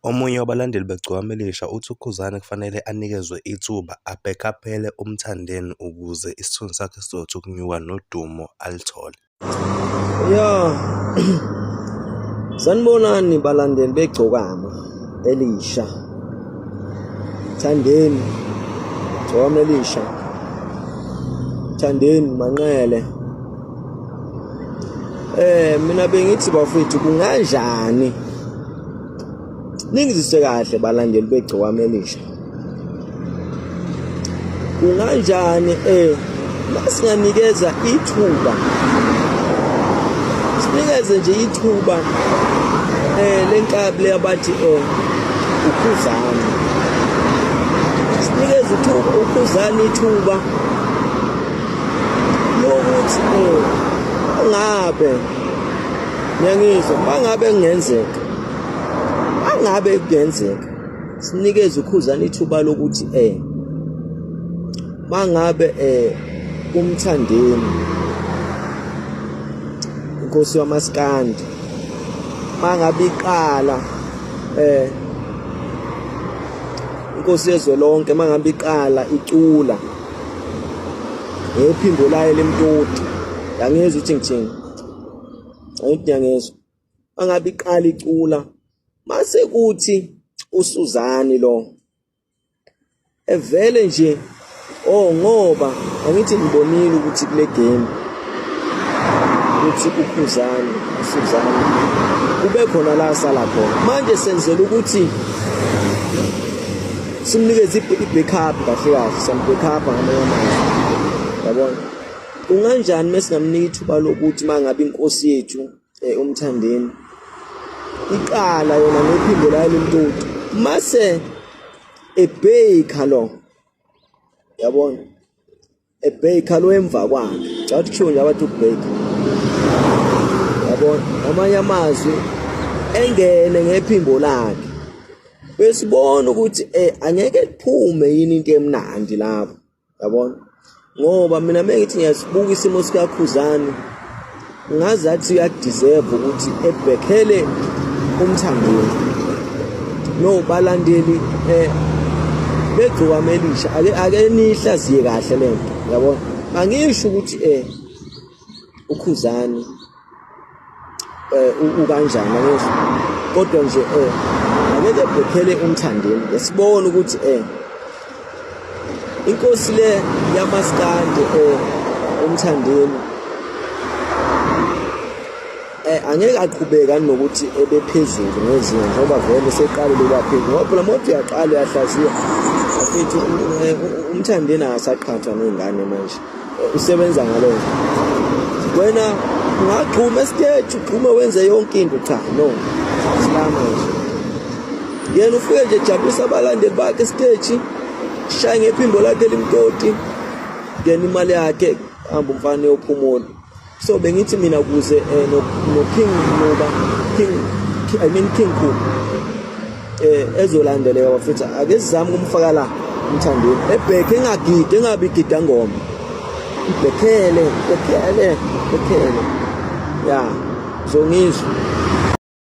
Omunye wabalandeli begcokama elisha uthi uKhuzani kufanele anikezwe ithuba abhekapele uMthandeni ukuze isithunzi sakhe sizothi ukunyuka nodumo alithole. Sanibonani balandeli begcokama elisha. Mthandeni, gcokama elisha. Mthandeni manqele. Mina bengithi bafethu kunganjani? Ningizise kahle balandeli begcokama elisha. Kunganjani masinganikeza ithuba. Sinikeze nje ithuba lenkabi abathi uKhuzani. Sinikeze ithuba uKhuzani ithuba lokuthi ngabe ngiyangizwa mangabe kungenzeka. Mangabe kungenzeka sinikeze uKhuzani ithuba lokuthi mangabe uMthandeni inkosi yamaskandi mangabe iqala inkosi yezwe lonke mangabe iqala icula ngephimbo layo lemtoti yangezwe ukuthi ngithini ayithi yangezwe mangabe iqala icula mase kuthi uSuzani lo evele nje ngoba angithi ngibonile ukuthi kule game ukuthi uKhuzani uSuzani kube khona la sala khona manje senzele ukuthi simnikeze i-backup kahle kahle sam-backup ngamanye amazwi yabona kunganjani mesingamnika ithuba lokuthi mangabe inkosi yethu uMthandeni iqala yona nephimbo layo lemtoti mase ebheka lo yabona ebheka lo emva kwakhe cathi kusho nje abantu ukubheka yabona amanye amazwi engene ngephimbo lakhe besibona ukuthi angeke kuphume yini into emnandi lapho yabona ngoba mina mengithi ngiyasibuka isimo sikaKhuzani ngazathi uyadeserve ukuthi ebhekele uMthandeni no balandeli begcokama elisha ake nihlaziye kahle lento yabona angisho ukuthi uKhuzani ukanjani ngisho kodwa nje ake ebhekele uMthandeni yasibona ukuthi inkosi le yamaskandi uMthandeni angeke aqhubeka nokuthi ebephezulu ngezinga ngoba vele seqalile kwaphezulu ngoba phela manje uyaqala uyahlaziya afithi uMthandeni asaqhathwa nezingane manje usebenza ngalo wena ungaqhuma estage uqhuma wenze yonke into cha no silama nje yena ufike nje jabulisa abalandeli bakhe stage shaye ngephimbo lakhe limtoti ngena imali yakhe hamba umfana eyophumula so bengithi mina ukuze no King ngoba King Cool ezolandeleka bafethu ake sizame ukumfaka la Mthandeni ebheke engagidi engabi gida ngoma ibhekele ya so ngizwe